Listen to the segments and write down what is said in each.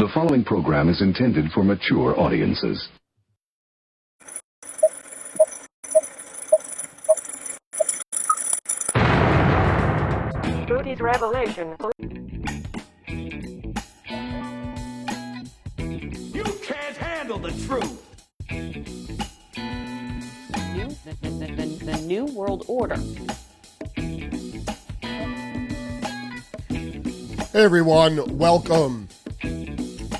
The following program is intended for mature audiences. Rudy's revelation. You can't handle the truth. The New World Order. Hey everyone, welcome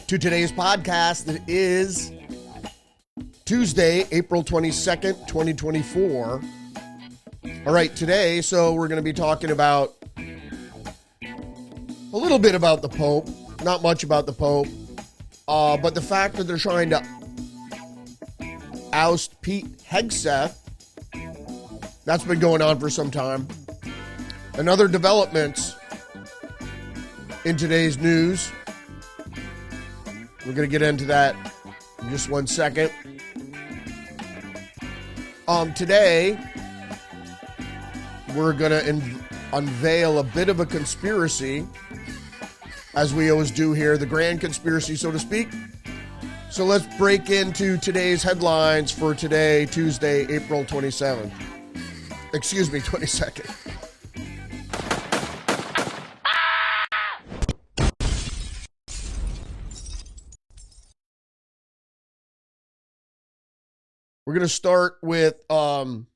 to today's podcast. It is Tuesday, April 22nd, 2024. All right, today, so we're going to be talking about a little bit about the Pope, not much about the Pope, but the fact that they're trying to oust Pete Hegseth, that's been going on for some time. And other developments in today's news. We're going to get into that in just one second. Today, we're going to unveil a bit of a conspiracy, as we always do here, the grand conspiracy, so to speak. So let's break into today's headlines for today, Tuesday, April 22nd. We're going to start with bear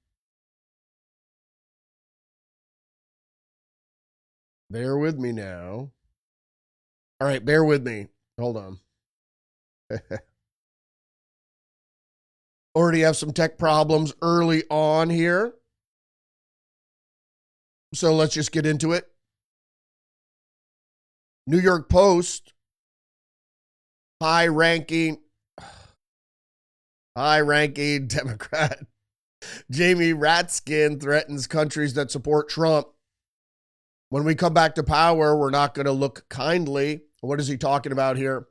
with me now. All right, bear with me. Hold on. Already have some tech problems early on here. So let's just get into it. New York Post, high-ranking Democrat Jeremy Raskin threatens countries that support Trump. When we come back to power, we're not going to look kindly. What is he talking about here?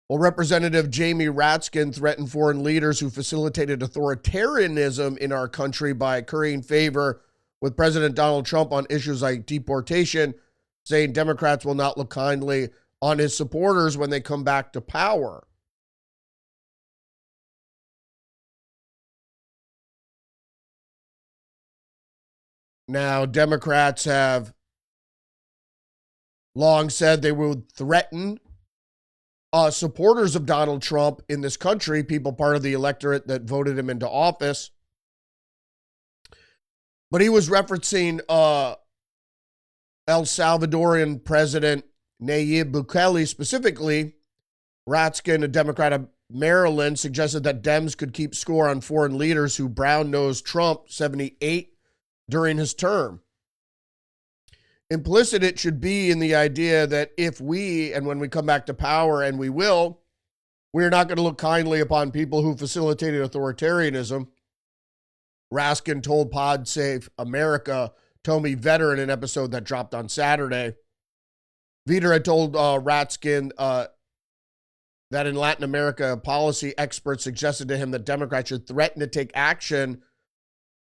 Well, Representative Jeremy Raskin threatened foreign leaders who facilitated authoritarianism in our country by currying favor with President Donald Trump on issues like deportation, saying Democrats will not look kindly on his supporters when they come back to power. Now, Democrats have long said they would threaten supporters of Donald Trump in this country, people part of the electorate that voted him into office. But he was referencing El Salvadorian President Nayib Bukele specifically. Ratskin, a Democrat of Maryland, suggested that Dems could keep score on foreign leaders who brown-nosed Trump 78 during his term. Implicit it should be in the idea that if we, and when we come back to power, and we will, we're not going to look kindly upon people who facilitated authoritarianism. Raskin told Pod Save America, Tommy Vetter, in an episode that dropped on Saturday. Vetter had told Ratskin that in Latin America, policy experts suggested to him that Democrats should threaten to take action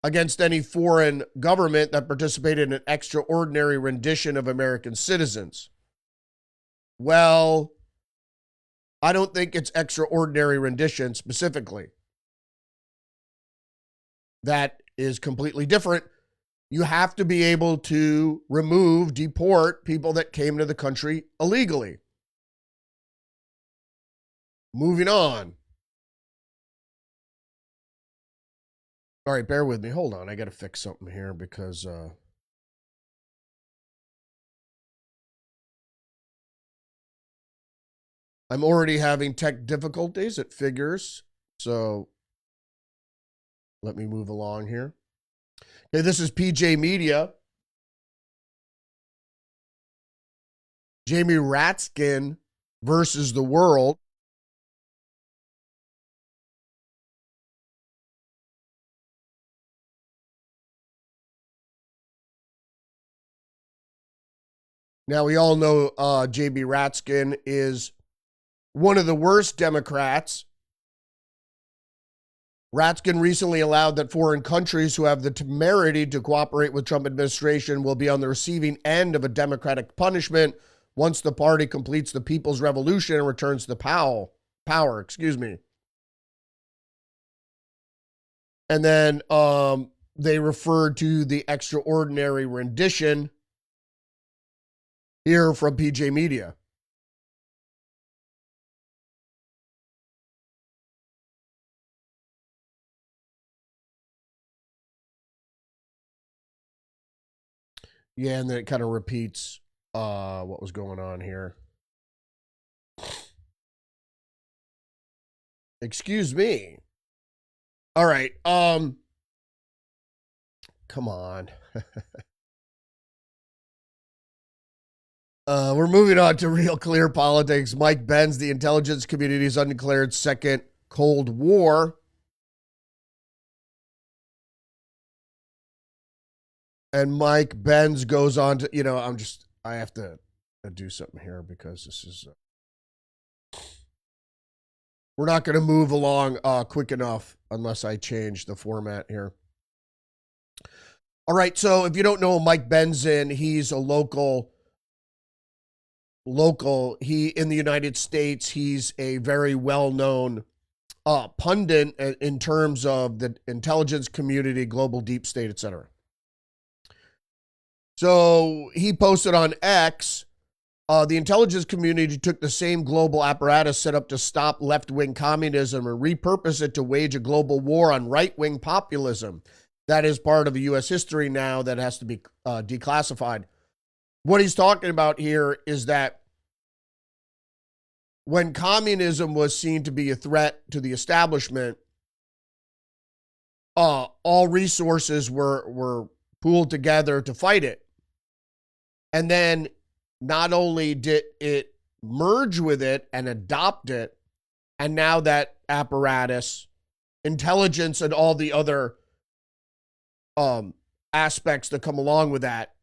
against any foreign government that participated in an extraordinary rendition of American citizens. Well, I don't think it's extraordinary rendition specifically. That is completely different. You have to be able to deport people that came to the country illegally. Moving on. All right, bear with me. Hold on. I got to fix something here because I'm already having tech difficulties, it figures. So let me move along here. Okay, this is PJ Media. Jeremy Raskin versus the world. Now, we all know Jeremy Raskin is one of the worst Democrats. Ratskin recently allowed that foreign countries who have the temerity to cooperate with Trump administration will be on the receiving end of a Democratic punishment once the party completes the People's Revolution and returns to power. And then they referred to the extraordinary rendition here from PJ Media. Yeah, and then it kind of repeats what was going on here. Excuse me. All right. Come on. We're moving on to real clear politics. Mike bends the intelligence community's undeclared second Cold War. And Mike Benz goes on to, I have to do something here because this is, we're not going to move along quick enough unless I change the format here. All right, so if you don't know Mike Benzin, he's a local, in the United States, he's a very well-known pundit in terms of the intelligence community, global deep state, etc. So he posted on X, the intelligence community took the same global apparatus set up to stop left-wing communism and repurpose it to wage a global war on right-wing populism. That is part of U.S. history now that has to be declassified. What he's talking about here is that when communism was seen to be a threat to the establishment, all resources were pooled together to fight it. And then not only did it merge with it and adopt it, and now that apparatus, intelligence, and all the other aspects that come along with that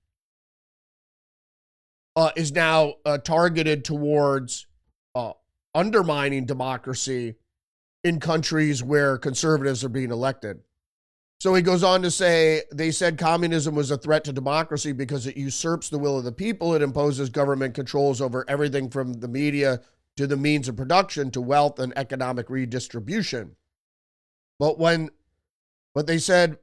is now targeted towards undermining democracy in countries where conservatives are being elected. So he goes on to say, they said communism was a threat to democracy because it usurps the will of the people. It imposes government controls over everything from the media to the means of production to wealth and economic redistribution. But they said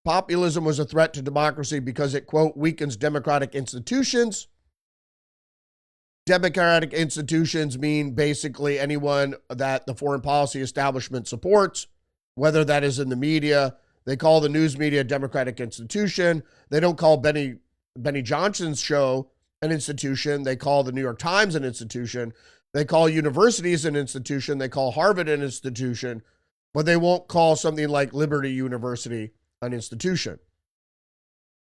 populism was a threat to democracy because it, quote, weakens democratic institutions. Democratic institutions mean basically anyone that the foreign policy establishment supports, whether that is in the media. They call the news media a democratic institution. They don't call Benny Johnson's show an institution. They call the New York Times an institution. They call universities an institution. They call Harvard an institution, but they won't call something like Liberty University an institution.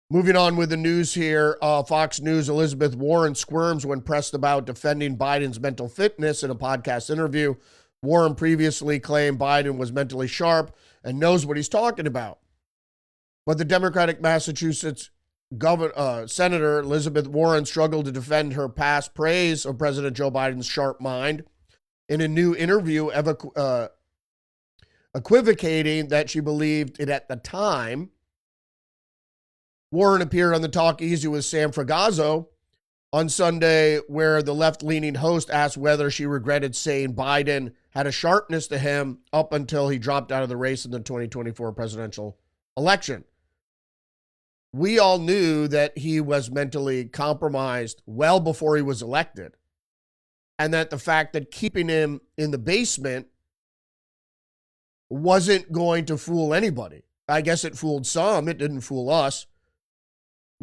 Moving on with the news here, Fox News, Elizabeth Warren squirms when pressed about defending Biden's mental fitness in a podcast interview. Warren previously claimed Biden was mentally sharp and knows what he's talking about. But the Democratic Massachusetts Senator Elizabeth Warren struggled to defend her past praise of President Joe Biden's sharp mind in a new interview, equivocating that she believed it at the time. Warren appeared on the Talk Easy with Sam Fragazzo on Sunday, where the left-leaning host asked whether she regretted saying Biden had a sharpness to him up until he dropped out of the race in the 2024 presidential election. We all knew that he was mentally compromised well before he was elected, and that the fact that keeping him in the basement wasn't going to fool anybody. I guess it fooled some. It didn't fool us.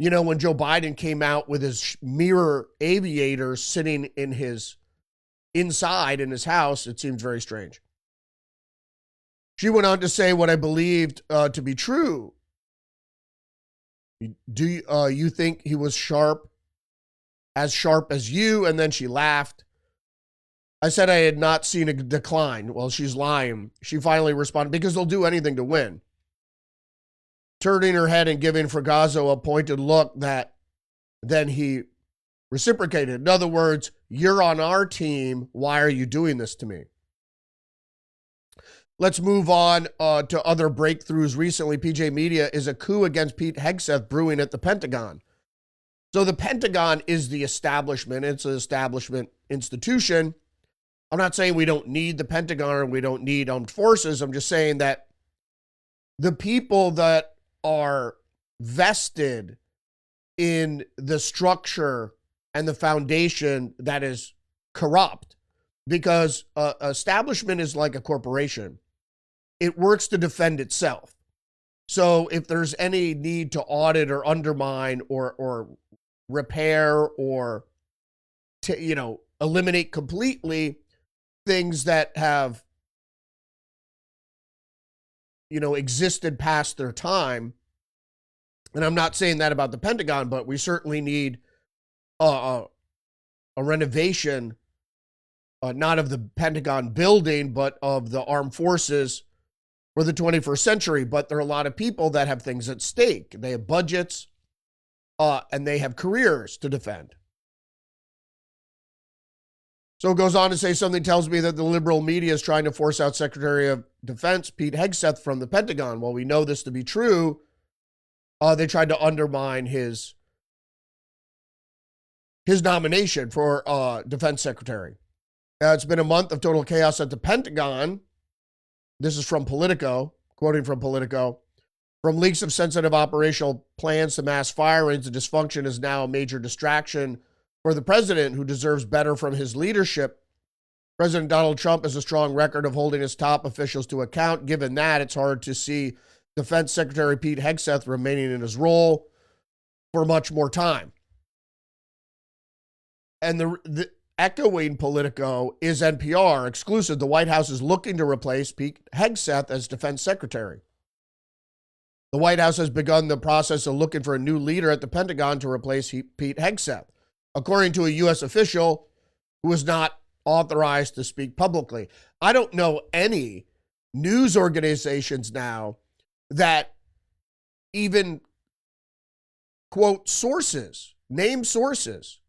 You know, when Joe Biden came out with his mirror aviators sitting in inside in his house, it seemed very strange. She went on to say what I believed to be true. Do you think he was sharp as you? And then she laughed. I said I had not seen a decline. Well, she's lying. She finally responded, because they'll do anything to win. Turning her head and giving Fragazzo a pointed look that then he reciprocated. In other words, you're on our team. Why are you doing this to me? Let's move on to other breakthroughs recently. PJ Media, is a coup against Pete Hegseth brewing at the Pentagon. So the Pentagon is the establishment. It's an establishment institution. I'm not saying we don't need the Pentagon or we don't need armed forces. I'm just saying that the people that are vested in the structure and the foundation that is corrupt, because establishment is like a corporation. It works to defend itself. So if there's any need to audit or undermine or repair or eliminate completely things that have existed past their time, and I'm not saying that about the Pentagon, but we certainly need a renovation, not of the Pentagon building, but of the armed forces for the 21st century. But there are a lot of people that have things at stake. They have budgets, and they have careers to defend. So it goes on to say, something tells me that the liberal media is trying to force out Secretary of Defense Pete Hegseth from the Pentagon. Well, we know this to be true. They tried to undermine his nomination for defense secretary. It's been a month of total chaos at the Pentagon. This is from Politico, quoting from Politico. From leaks of sensitive operational plans to mass firings, the dysfunction is now a major distraction for the president, who deserves better from his leadership. President Donald Trump has a strong record of holding his top officials to account. Given that, it's hard to see Defense Secretary Pete Hegseth remaining in his role for much more time. And the echoing Politico is NPR exclusive. The White House is looking to replace Pete Hegseth as Defense Secretary. The White House has begun the process of looking for a new leader at the Pentagon to replace Pete Hegseth, according to a U.S. official who is not authorized to speak publicly. I don't know any news organizations now that even quote sources, name sources.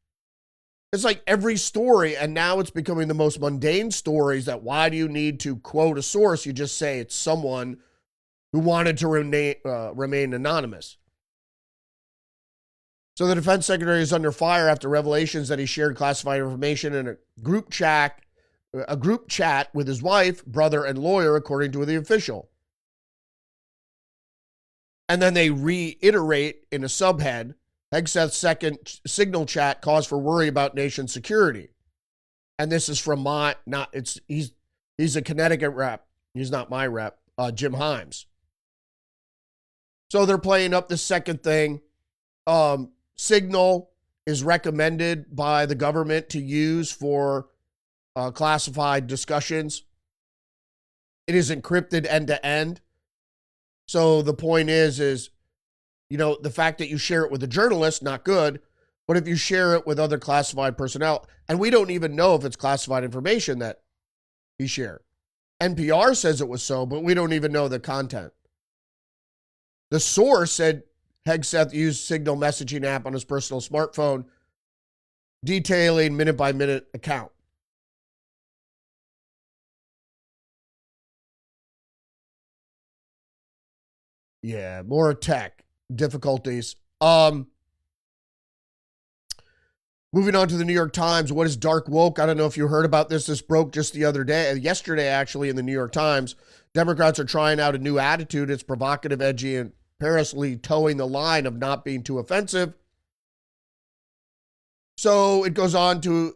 It's like every story, and now it's becoming the most mundane stories that why do you need to quote a source? You just say it's someone who wanted to remain anonymous. So the defense secretary is under fire after revelations that he shared classified information in a group chat with his wife, brother, and lawyer, according to the official. And then they reiterate in a subhead, Hegseth's second signal chat cause for worry about nation security. And this is from he's a Connecticut rep. He's not my rep, Jim Himes. So they're playing up the second thing. Signal is recommended by the government to use for classified discussions. It is encrypted end to end. So the point is, the fact that you share it with a journalist, not good. But if you share it with other classified personnel, and we don't even know if it's classified information that he shared. NPR says it was so, but we don't even know the content. The source said Hegseth used Signal messaging app on his personal smartphone, detailing minute-by-minute account. Yeah, more tech difficulties. Moving on to the New York Times. What is dark woke? I don't know if you heard about this. This broke just yesterday, actually, in the New York Times. Democrats are trying out a new attitude. It's provocative, edgy, and perilously towing the line of not being too offensive. So it goes on to,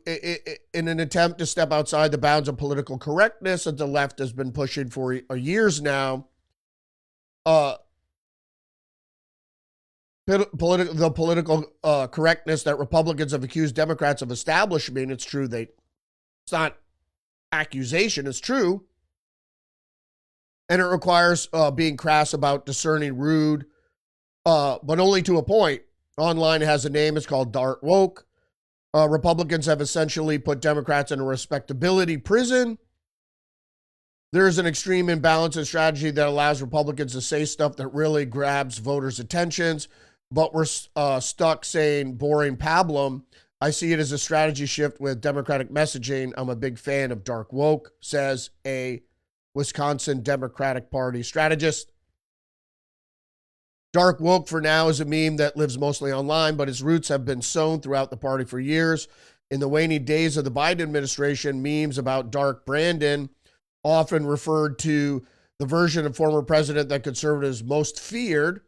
in an attempt to step outside the bounds of political correctness that the left has been pushing for years now, the political correctness that Republicans have accused Democrats of establishing. It's true. It's not accusation. It's true. And it requires being crass about discerning rude, but only to a point. Online has a name. It's called dark woke. Republicans have essentially put Democrats in a respectability prison. There is an extreme imbalance in strategy that allows Republicans to say stuff that really grabs voters' attentions, but we're stuck saying boring pablum. I see it as a strategy shift with Democratic messaging. I'm a big fan of dark woke, says a Wisconsin Democratic Party strategist. Dark woke for now is a meme that lives mostly online, but its roots have been sown throughout the party for years. In the waning days of the Biden administration, memes about Dark Brandon often referred to the version of former president that conservatives most feared.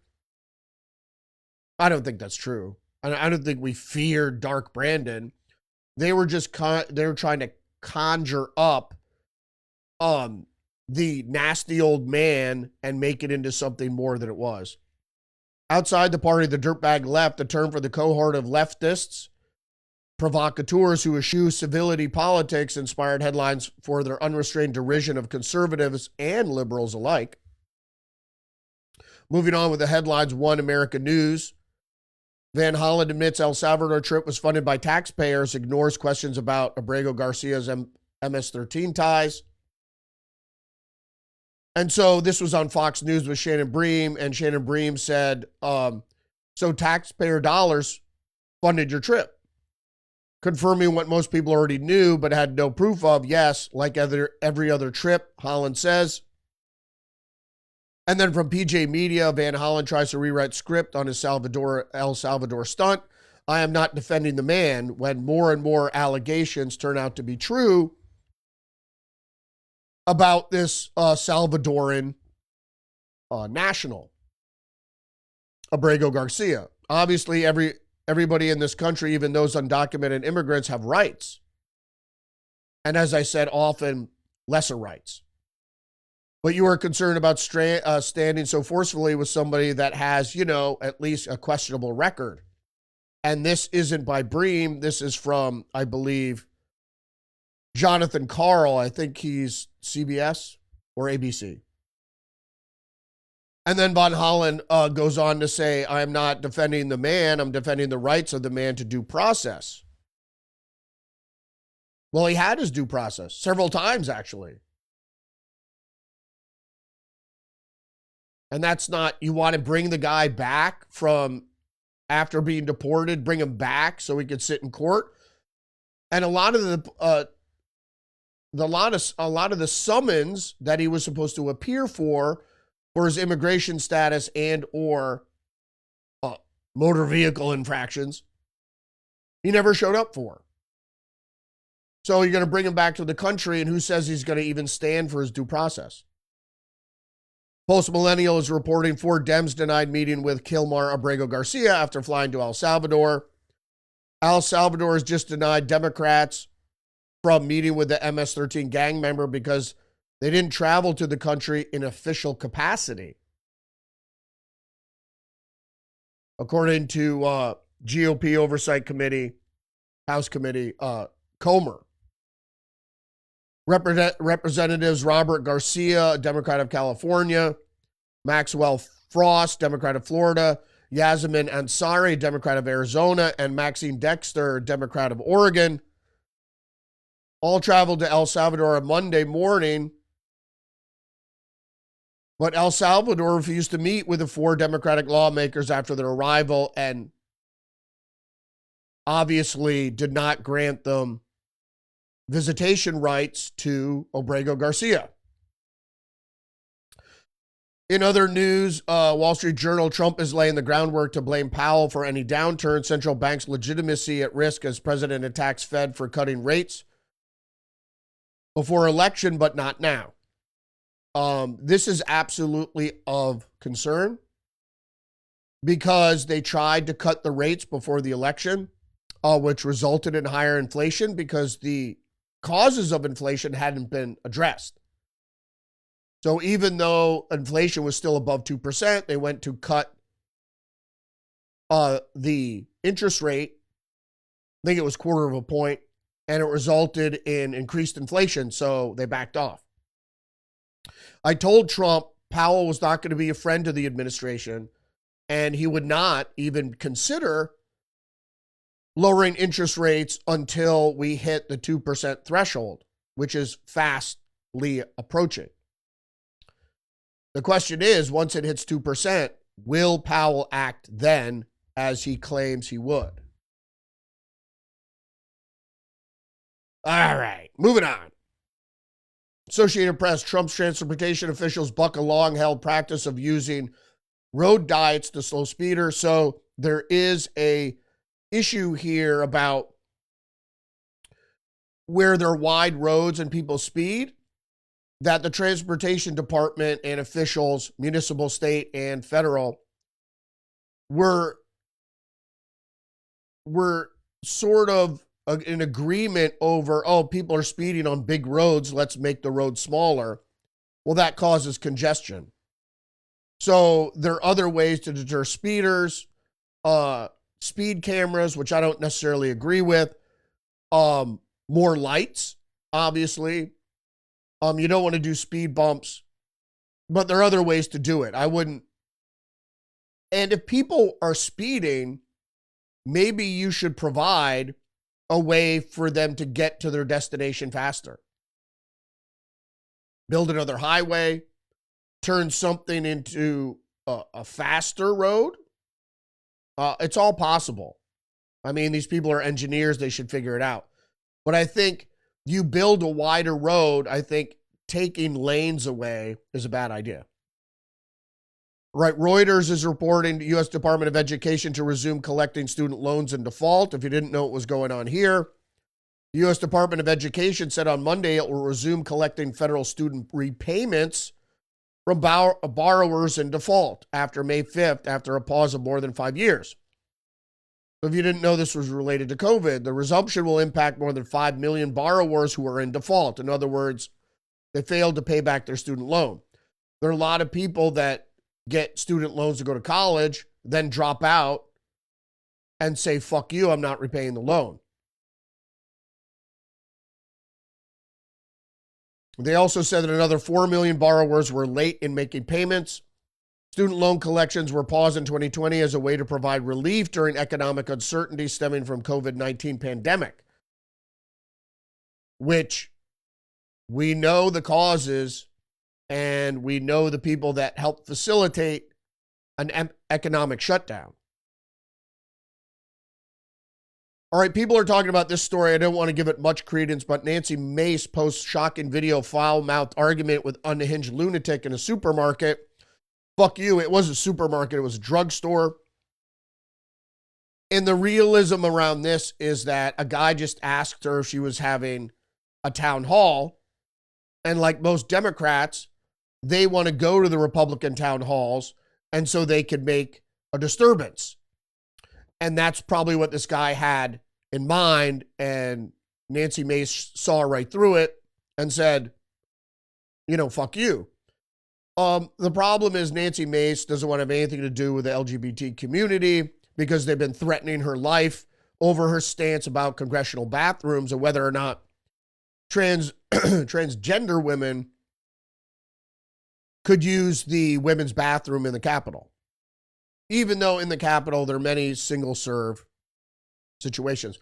I don't think that's true. I don't think we feared Dark Brandon. They were just they were trying to conjure up the nasty old man and make it into something more than it was. Outside the party, the dirtbag left, a term for the cohort of leftists, provocateurs who eschew civility politics, inspired headlines for their unrestrained derision of conservatives and liberals alike. Moving on with the headlines, One American News. Van Hollen admits El Salvador trip was funded by taxpayers, ignores questions about Abrego Garcia's MS-13 ties. And so this was on Fox News with Shannon Bream, and Shannon Bream said, so taxpayer dollars funded your trip. Confirming what most people already knew but had no proof of. Yes, like every other trip, Holland says. And then from PJ Media, Van Hollen tries to rewrite script on his El Salvador stunt. I am not defending the man when more and more allegations turn out to be true about this Salvadoran national, Abrego Garcia. Obviously, everybody in this country, even those undocumented immigrants, have rights. And as I said, often lesser rights. But you are concerned about standing so forcefully with somebody that has, at least a questionable record. And this isn't by Bream. This is from, I believe, Jonathan Karl. I think he's CBS or ABC. And then Van Hollen goes on to say, I am not defending the man. I'm defending the rights of the man to due process. Well, he had his due process several times, actually. And that's not, you want to bring the guy back from after being deported, bring him back so he could sit in court. And a lot of the summons that he was supposed to appear for his immigration status and or motor vehicle infractions, he never showed up for. So you're going to bring him back to the country, and who says he's going to even stand for his due process? Post Millennial is reporting 4 Dems denied meeting with Kilmar Abrego Garcia after flying to El Salvador. El Salvador has just denied Democrats from meeting with the MS-13 gang member because they didn't travel to the country in official capacity. According to GOP Oversight Committee, House Committee, Comer. Representatives Robert Garcia, Democrat of California, Maxwell Frost, Democrat of Florida, Yasmin Ansari, Democrat of Arizona, and Maxine Dexter, Democrat of Oregon, all traveled to El Salvador on Monday morning, but El Salvador refused to meet with the 4 Democratic lawmakers after their arrival and obviously did not grant them visitation rights to Abrego Garcia. In other news, Wall Street Journal, Trump is laying the groundwork to blame Powell for any downturn. Central bank's legitimacy at risk as president attacks Fed for cutting rates before election, but not now. This is absolutely of concern because they tried to cut the rates before the election, which resulted in higher inflation because the causes of inflation hadn't been addressed. So even though inflation was still above 2%, they went to cut the interest rate. I think it was 1/4 point, and it resulted in increased inflation, so they backed off. I told Trump Powell was not going to be a friend to the administration, and he would not even consider lowering interest rates until we hit the 2% threshold, which is fastly approaching. The question is, once it hits 2%, will Powell act then as he claims he would? All right, moving on. Associated Press, Trump's transportation officials buck a long-held practice of using road diets to slow speeders. So there is a issue here about where there are wide roads and people speed, that the transportation department and officials, municipal, state, and federal, were sort of in agreement over, oh, people are speeding on big roads, let's make the road smaller. Well, that causes congestion. So there are other ways to deter speeders, speed cameras, which I don't necessarily agree with, more lights, obviously. You don't want to do speed bumps, but there are other ways to do it. I wouldn't. And if people are speeding, maybe you should provide a way for them to get to their destination faster. Build another highway, turn something into a faster road. It's all possible. I mean, these people are engineers. They should figure it out. But I think you build a wider road, I think taking lanes away is a bad idea. Right, Reuters is reporting the U.S. Department of Education to resume collecting student loans in default. If you didn't know what was going on here, the U.S. Department of Education said on Monday it will resume collecting federal student repayments from borrowers in default after May 5th, after a pause of more than 5 years. So if you didn't know this was related to COVID, the resumption will impact more than 5 million borrowers who are in default. In other words, they failed to pay back their student loan. There are a lot of people that get student loans to go to college, then drop out and say, fuck you, I'm not repaying the loan. They also said that another 4 million borrowers were late in making payments. Student loan collections were paused in 2020 as a way to provide relief during economic uncertainty stemming from COVID-19 pandemic, which we know the causes and we know the people that helped facilitate an economic shutdown. All right, people are talking about this story. I don't want to give it much credence, but Nancy Mace posts shocking video foul-mouthed argument with unhinged lunatic in a supermarket. Fuck you, it was a supermarket, it was a drugstore. And the realism around this is that a guy just asked her if she was having a town hall. And like most Democrats, they want to go to the Republican town halls, and so they could make a disturbance. And that's probably what this guy had in mind. And Nancy Mace saw right through it and said, you know, fuck you. The problem is Nancy Mace doesn't want to have anything to do with the LGBT community because they've been threatening her life over her stance about congressional bathrooms and whether or not transgender women could use the women's bathroom in the Capitol. Even though in the Capitol there are many single-serve situations.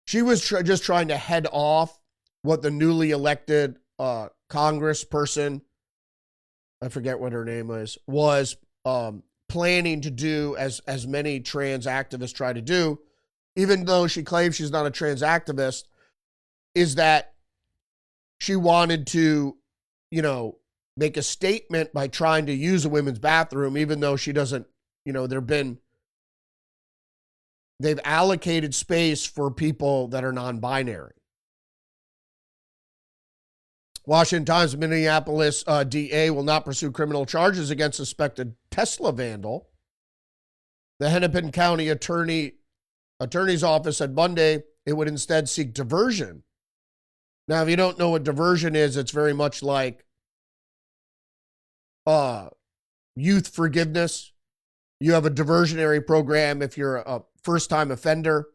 She was just trying to head off what the newly elected congressperson, I forget what her name was planning to do, as many trans activists try to do, even though she claims she's not a trans activist, is that she wanted to, you know, make a statement by trying to use a women's bathroom, even though she doesn't, you know, they've allocated space for people that are non-binary. Washington Times, Minneapolis DA will not pursue criminal charges against suspected Tesla vandal. The Hennepin County Attorney's Office said Monday it would instead seek diversion. Now, if you don't know what diversion is, it's very much like youth forgiveness. You have a diversionary program if you're a first-time offender.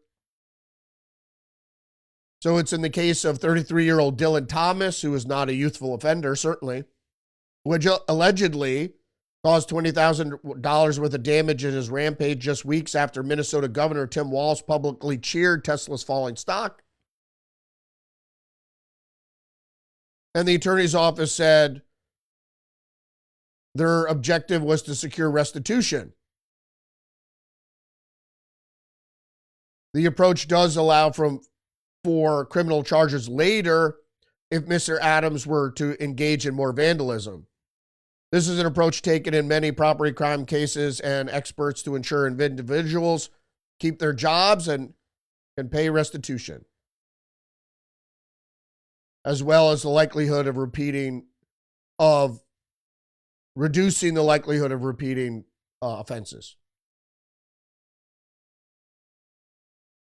So it's in the case of 33-year-old Dylan Thomas, who is not a youthful offender, certainly, which allegedly caused $20,000 worth of damage in his rampage just weeks after Minnesota Governor Tim Walz publicly cheered Tesla's falling stock. And the attorney's office said their objective was to secure restitution. The approach does allow for criminal charges later if Mr. Adams were to engage in more vandalism. This is an approach taken in many property crime cases and experts to ensure individuals keep their jobs and can pay restitution, as well as the likelihood of reducing the likelihood of repeating offenses.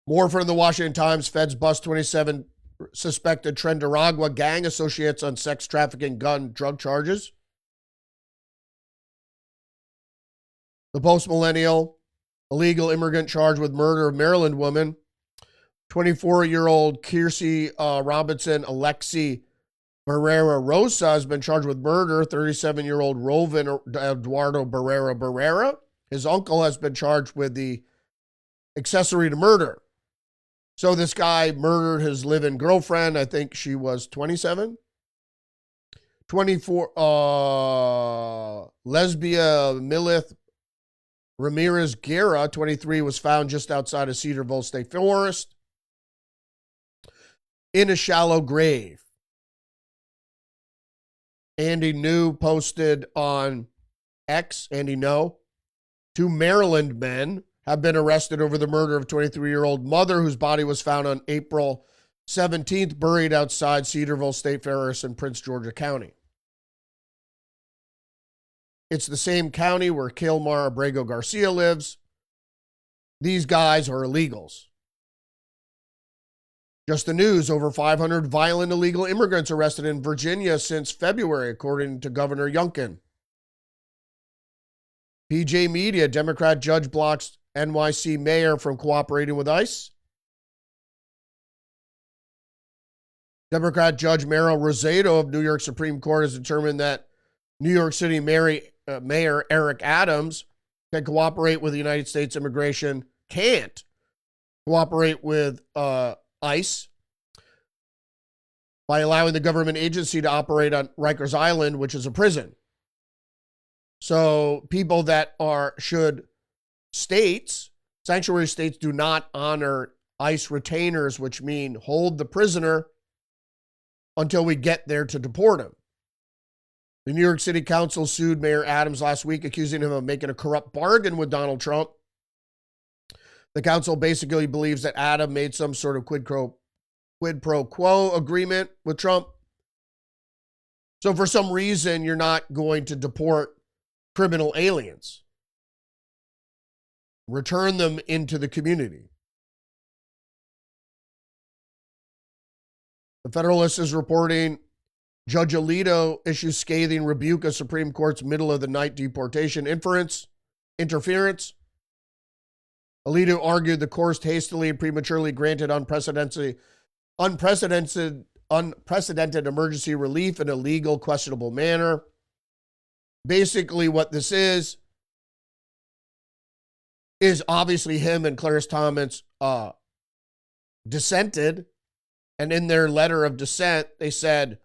More from the Washington Times. Feds bust 27 suspected Trendaragua gang associates on sex trafficking, gun, drug charges. The post-millennial illegal immigrant charged with murder of Maryland woman. 24-year-old Kiersey Robinson Alexi Barrera Rosa has been charged with murder. 37-year-old Rovin Eduardo Barrera. His uncle has been charged with the accessory to murder. So this guy murdered his live-in girlfriend. I think she was 27. 24, Lesbia Milith Ramirez Guerra, 23, was found just outside of Cedarville State Forest in a shallow grave. Andy New posted on X, Andy No, 2 Maryland men have been arrested over the murder of 23-year-old mother whose body was found on April 17th, buried outside Cedarville State Forest in Prince George's County. It's the same county where Kilmar Abrego Garcia lives. These guys are illegals. Just the news, over 500 violent illegal immigrants arrested in Virginia since February, according to Governor Youngkin. PJ Media, Democrat judge blocks NYC mayor from cooperating with ICE. Democrat Judge Merrill Rosado of New York Supreme Court has determined that New York City Mayor Eric Adams can cooperate with the United States immigration, can't cooperate with ICE by allowing the government agency to operate on Rikers Island, which is a prison. So people that sanctuary states do not honor ICE retainers, which mean hold the prisoner until we get there to deport him. The New York City Council sued Mayor Adams last week, accusing him of making a corrupt bargain with Donald Trump. The council basically believes that Adam made some sort of quid pro quo agreement with Trump. So for some reason, you're not going to deport criminal aliens. Return them into the community. The Federalist is reporting Judge Alito issues scathing rebuke of Supreme Court's middle-of-the-night deportation interference. Alito argued the court hastily and prematurely granted unprecedented emergency relief in a legal, questionable manner. Basically, what this is obviously him and Clarence Thomas dissented, and in their letter of dissent, they said,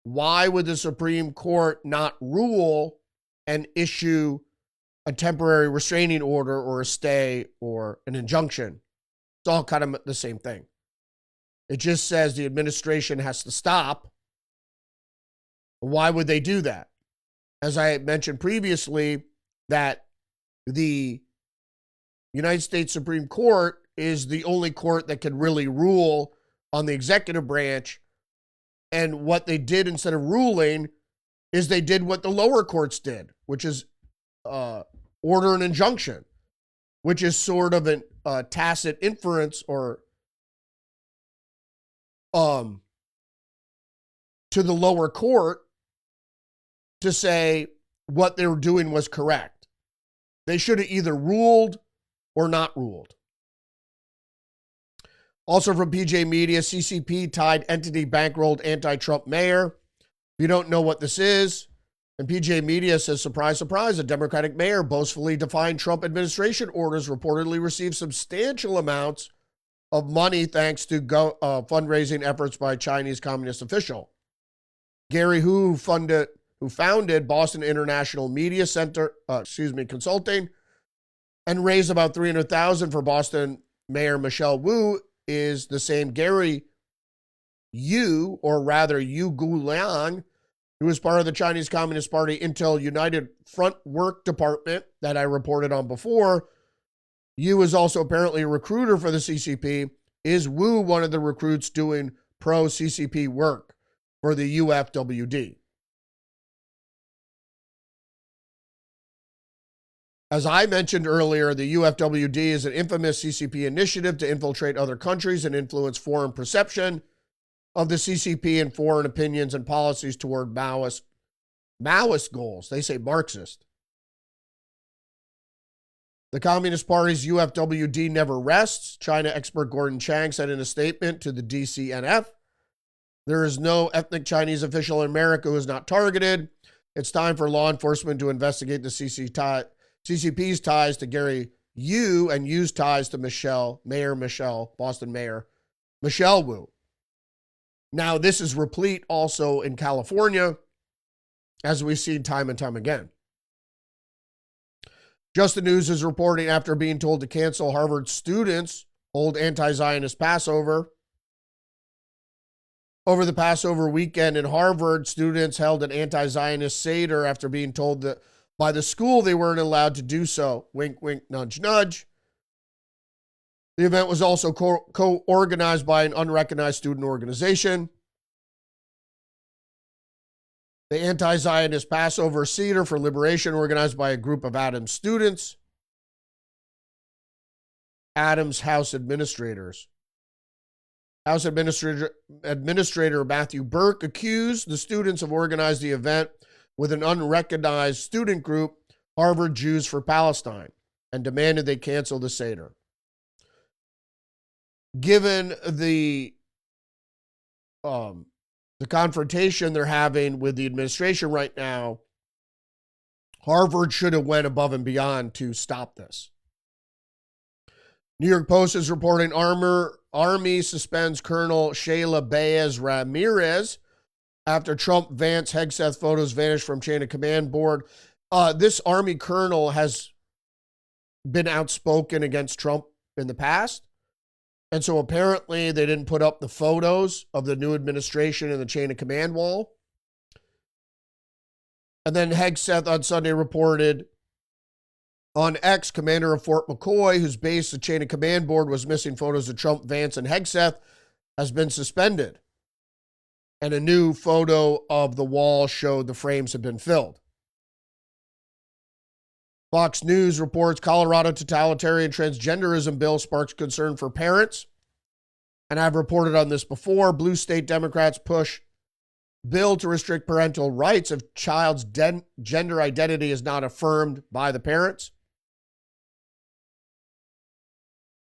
why would the Supreme Court not rule and issue a temporary restraining order or a stay or an injunction? It's all kind of the same thing. It just says the administration has to stop. Why would they do that? As I mentioned previously, that the United States Supreme Court is the only court that can really rule on the executive branch. And what they did instead of ruling is they did what the lower courts did, which is order an injunction, which is sort of a tacit inference or to the lower court to say what they were doing was correct. They should have either ruled or not ruled. Also from PJ Media, CCP tied entity bankrolled anti-Trump mayor. If you don't know what this is, and PJ Media says, surprise, surprise, a Democratic mayor boastfully defying Trump administration orders reportedly received substantial amounts of money thanks to fundraising efforts by a Chinese communist official. Gary Hu, who founded Boston International Media Center, Consulting, and raised about $300,000 for Boston Mayor Michelle Wu, is the same Gary Yu, or rather Yu Guliang, who was part of the Chinese Communist Party Intel United Front Work Department that I reported on before. Yu is also apparently a recruiter for the CCP. Is Wu one of the recruits doing pro-CCP work for the UFWD? As I mentioned earlier, the UFWD is an infamous CCP initiative to infiltrate other countries and influence foreign perception of the CCP and foreign opinions and policies toward Maoist goals. They say Marxist. The Communist Party's UFWD never rests, China expert Gordon Chang said in a statement to the DCNF. There is no ethnic Chinese official in America who is not targeted. It's time for law enforcement to investigate the CCP's ties to Gary Yu and Yu's ties to Boston Mayor Michelle Wu. Now, this is replete also in California, as we've seen time and time again. Just the News is reporting after being told to cancel Harvard students hold anti-Zionist Passover. Over the Passover weekend in Harvard, students held an anti-Zionist Seder after being told that by the school they weren't allowed to do so. Wink, wink, nudge, nudge. The event was also co-organized by an unrecognized student organization. The anti-Zionist Passover Seder for Liberation, organized by a group of Adams students. Adams House administrators. House Administrator Matthew Burke accused the students of organizing the event with an unrecognized student group, Harvard Jews for Palestine, and demanded they cancel the Seder. Given the confrontation they're having with the administration right now, Harvard should have went above and beyond to stop this. New York Post is reporting Army suspends Colonel Shayla Baez Ramirez after Trump Vance Hegseth photos vanished from chain of command board. This Army colonel has been outspoken against Trump in the past. And so apparently they didn't put up the photos of the new administration in the chain of command wall. And then Hegseth on Sunday reported on X, commander of Fort McCoy, whose base the chain of command board was missing photos of Trump, Vance, and Hegseth, has been suspended. And a new photo of the wall showed the frames had been filled. Fox News reports Colorado totalitarian transgenderism bill sparks concern for parents. And I've reported on this before. Blue state Democrats push bill to restrict parental rights if child's gender identity is not affirmed by the parents.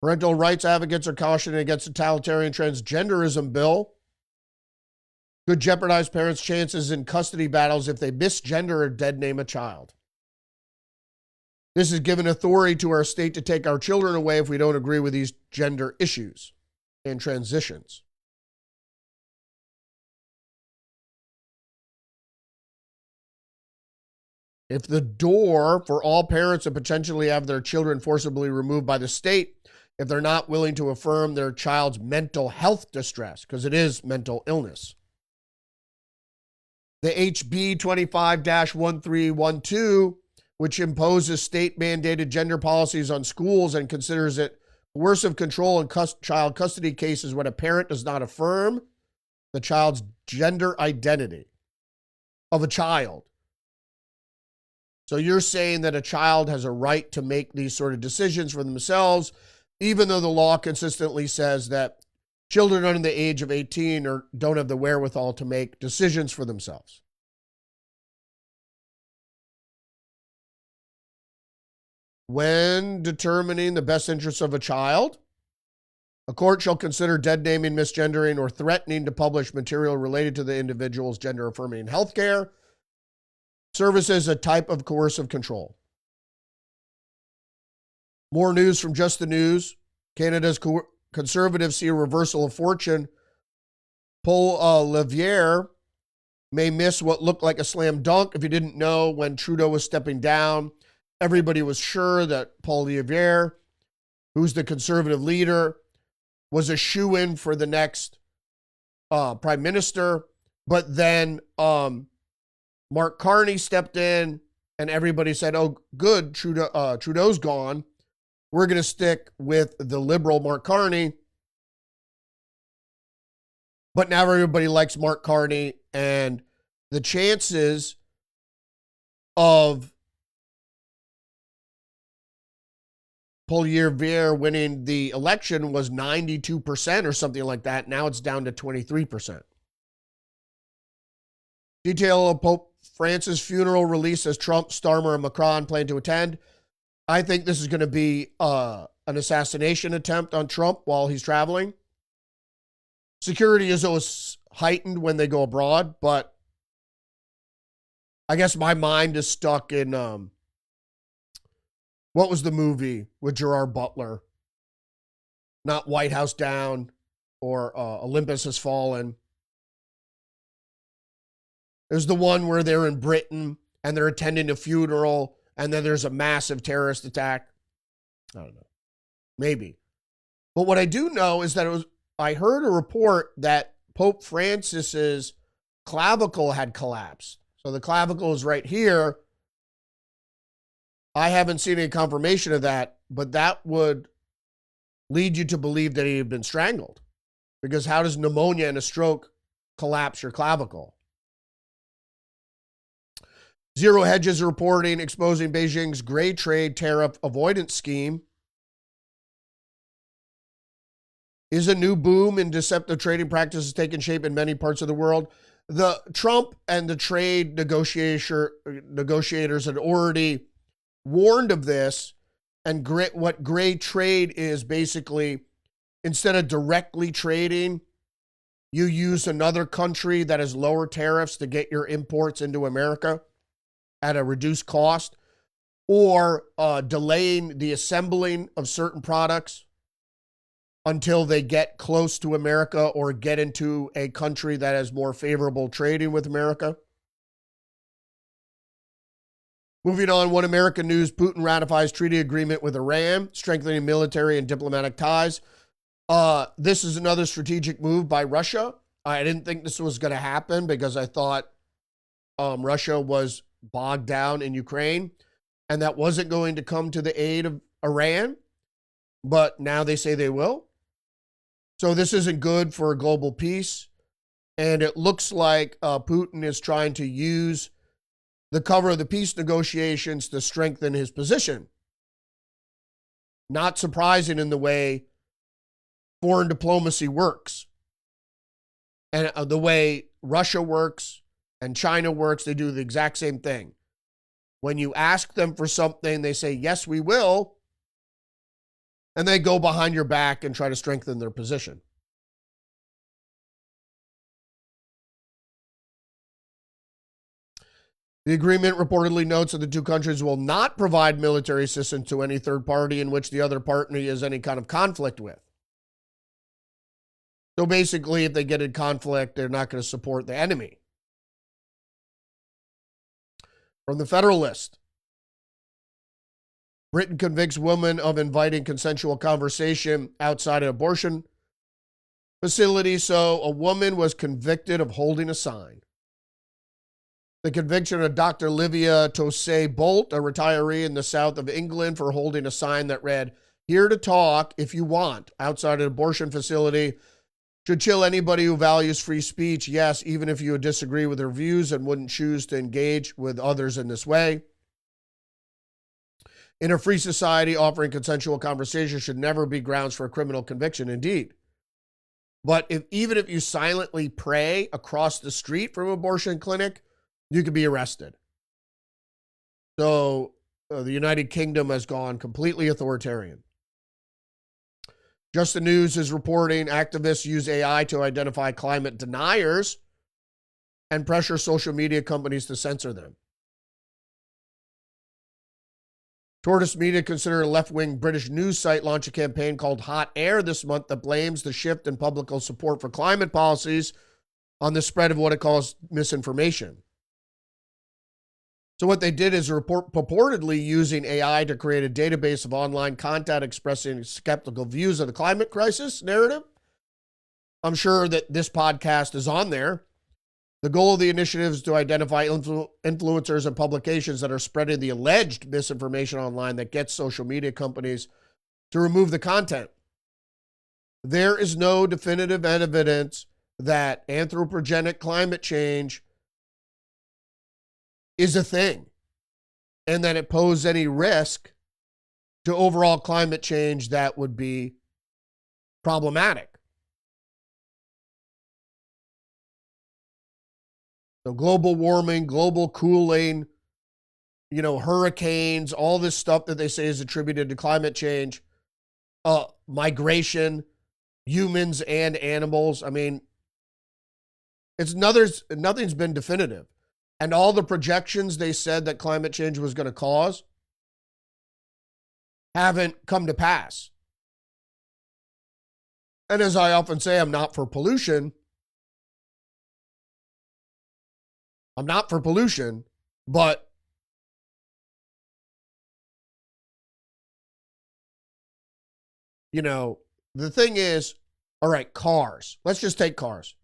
Parental rights advocates are cautioning against the totalitarian transgenderism bill. Could jeopardize parents' chances in custody battles if they misgender or dead name a child. This is giving authority to our state to take our children away if we don't agree with these gender issues and transitions. If the door for all parents to potentially have their children forcibly removed by the state, if they're not willing to affirm their child's mental health distress, because it is mental illness. The HB 25-1312, which imposes state-mandated gender policies on schools and considers it coercive control in child custody cases when a parent does not affirm the child's gender identity of a child. So you're saying that a child has a right to make these sort of decisions for themselves, even though the law consistently says that children under the age of 18 don't have the wherewithal to make decisions for themselves. When determining the best interests of a child, a court shall consider dead naming, misgendering, or threatening to publish material related to the individual's gender-affirming healthcare services a type of coercive control. More news from Just the News. Canada's Conservatives see a reversal of fortune. Paul Levier may miss what looked like a slam dunk. If you didn't know, when Trudeau was stepping down, everybody was sure that Paul Levier, who's the Conservative leader, was a shoo-in for the next prime minister. But then Mark Carney stepped in and everybody said, oh, good, Trudeau's gone. We're going to stick with the liberal Mark Carney. But now everybody likes Mark Carney, and the chances of Poilievre winning the election was 92% or something like that. Now it's down to 23%. Detail of Pope Francis' funeral release as Trump, Starmer, and Macron plan to attend. I think this is going to be an assassination attempt on Trump while he's traveling. Security is always heightened when they go abroad, but I guess my mind is stuck in, what was the movie with Gerard Butler? Not White House Down or Olympus Has Fallen. There's the one where they're in Britain and they're attending a funeral and then there's a massive terrorist attack. I don't know. Maybe. But what I do know is that I heard a report that Pope Francis's clavicle had collapsed. So the clavicle is right here. I haven't seen any confirmation of that, but that would lead you to believe that he had been strangled. Because how does pneumonia and a stroke collapse your clavicle? Zero Hedges reporting exposing Beijing's gray trade tariff avoidance scheme. Is a new boom in deceptive trading practices taking shape in many parts of the world? The Trump and the trade negotiators had already warned of this, and what gray trade is basically, instead of directly trading, you use another country that has lower tariffs to get your imports into America at a reduced cost, or delaying the assembling of certain products until they get close to America or get into a country that has more favorable trading with America. Moving on, One American News, Putin ratifies treaty agreement with Iran, strengthening military and diplomatic ties. This is another strategic move by Russia. I didn't think this was going to happen because I thought Russia was bogged down in Ukraine and that wasn't going to come to the aid of Iran. But now they say they will. So this isn't good for global peace. And it looks like Putin is trying to use the cover of the peace negotiations to strengthen his position. Not surprising in the way foreign diplomacy works. And the way Russia works and China works, they do the exact same thing. When you ask them for something, they say, yes, we will. And they go behind your back and try to strengthen their position. The agreement reportedly notes that the two countries will not provide military assistance to any third party in which the other party has any kind of conflict with. So basically, if they get in conflict, they're not going to support the enemy. From the Federalist, Britain convicts woman of inviting consensual conversation outside an abortion facility. So a woman was convicted of holding a sign. The conviction of Dr. Livia Tosay Bolt, a retiree in the south of England, for holding a sign that read, "Here to talk if you want," outside an abortion facility, should chill anybody who values free speech. Yes, even if you disagree with their views and wouldn't choose to engage with others in this way. In a free society, offering consensual conversation should never be grounds for a criminal conviction, indeed. But even if you silently pray across the street from an abortion clinic, you could be arrested. So the United Kingdom has gone completely authoritarian. Just the News is reporting activists use AI to identify climate deniers and pressure social media companies to censor them. Tortoise Media consider a left-wing British news site launch a campaign called Hot Air this month that blames the shift in public support for climate policies on the spread of what it calls misinformation. So what they did is purportedly using AI to create a database of online content expressing skeptical views of the climate crisis narrative. I'm sure that this podcast is on there. The goal of the initiative is to identify influencers and publications that are spreading the alleged misinformation online that gets social media companies to remove the content. There is no definitive evidence that anthropogenic climate change is a thing and that it poses any risk to overall climate change that would be problematic. So global warming, global cooling, hurricanes, all this stuff that they say is attributed to climate change, migration, humans and animals. I mean, nothing's been definitive. And all the projections they said that climate change was going to cause haven't come to pass. And as I often say, I'm not for pollution. But the thing is, all right, cars. Let's just take cars.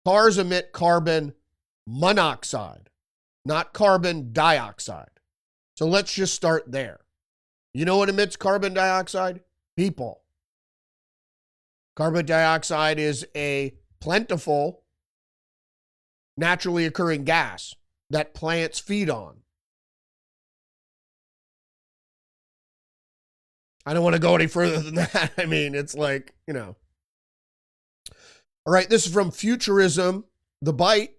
Cars emit carbon monoxide, not carbon dioxide. So let's just start there. You know what emits carbon dioxide? People. Carbon dioxide is a plentiful, naturally occurring gas that plants feed on. I don't want to go any further than that. I mean, it's like, All right, this is from Futurism, The Bite.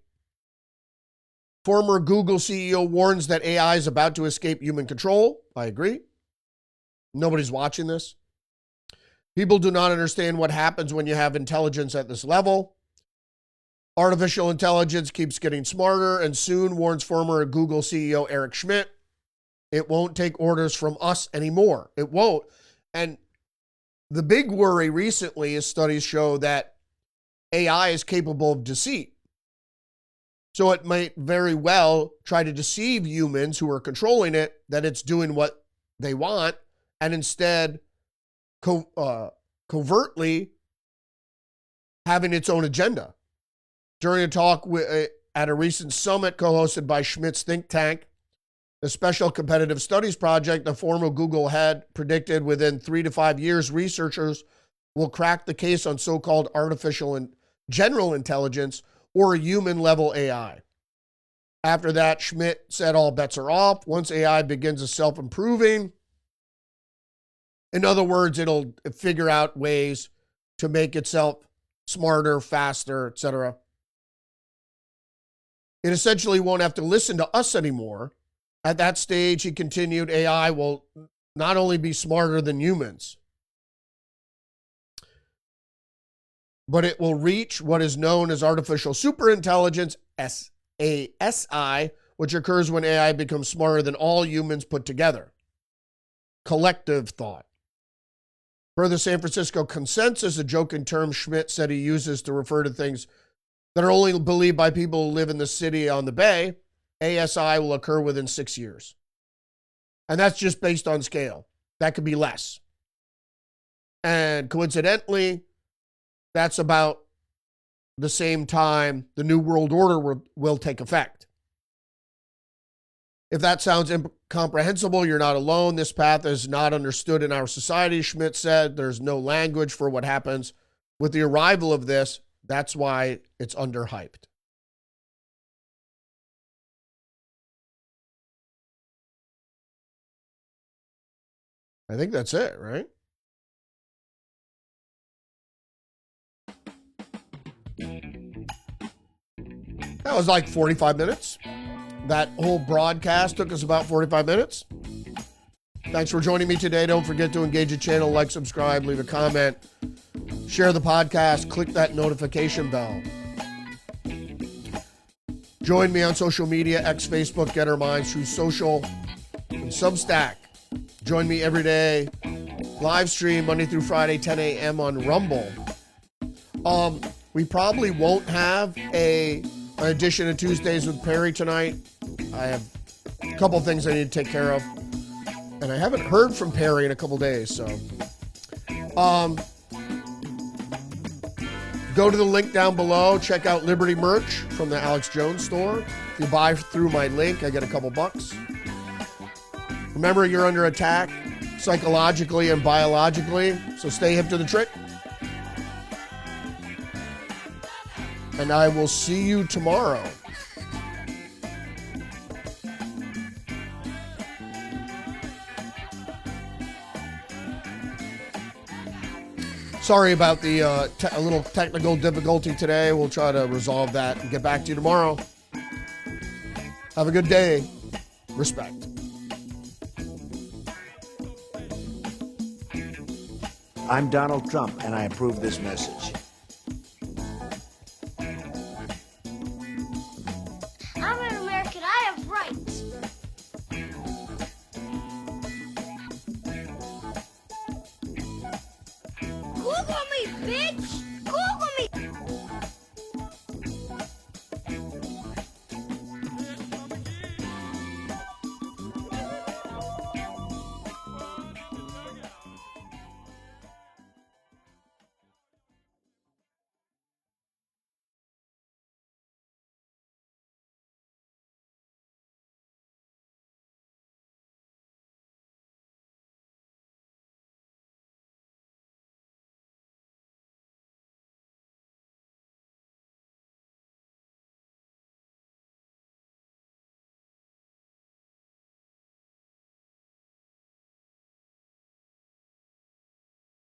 Former Google CEO warns that AI is about to escape human control. I agree. Nobody's watching this. People do not understand what happens when you have intelligence at this level. Artificial intelligence keeps getting smarter, and soon, warns former Google CEO Eric Schmidt, it won't take orders from us anymore. It won't. And the big worry recently is studies show that AI is capable of deceit. So it might very well try to deceive humans who are controlling it that it's doing what they want, and instead covertly having its own agenda. During a talk at a recent summit co-hosted by Schmidt's think tank, the Special Competitive Studies Project, the former Google head predicted within 3 to 5 years, researchers will crack the case on so-called artificial and general intelligence or human-level AI. After that, Schmidt said all bets are off. Once AI begins to self-improving, in other words, it'll figure out ways to make itself smarter, faster, etc. It essentially won't have to listen to us anymore. At that stage, he continued, AI will not only be smarter than humans, but it will reach what is known as artificial superintelligence, ASI, which occurs when AI becomes smarter than all humans put together. Collective thought. Per the San Francisco consensus, a joking term Schmidt said he uses to refer to things that are only believed by people who live in the city on the Bay, ASI will occur within 6 years. And that's just based on scale. That could be less. And coincidentally, that's about the same time the New World Order will take effect. If that sounds incomprehensible, you're not alone. This path is not understood in our society, Schmidt said. There's no language for what happens with the arrival of this. That's why it's underhyped. I think that's it, right? That was like 45 minutes. That whole broadcast took us about 45 minutes. Thanks for joining me today. Don't forget to engage the channel, like, subscribe, leave a comment, share the podcast, click that notification bell. Join me on social media, X, Facebook, Get Our Minds, True Social, and Substack. Join me every day. Live stream Monday through Friday, 10 a.m. on Rumble. We probably won't have an edition of Tuesdays with Perry tonight. I have a couple things I need to take care of. And I haven't heard from Perry in a couple days, so. Go to the link down below. Check out Liberty merch from the Alex Jones store. If you buy through my link, I get a couple bucks. Remember, you're under attack psychologically and biologically, so stay hip to the trick. And I will see you tomorrow. Sorry about the a little technical difficulty today. We'll try to resolve that and get back to you tomorrow. Have a good day. Respect. I'm Donald Trump, and I approve this message.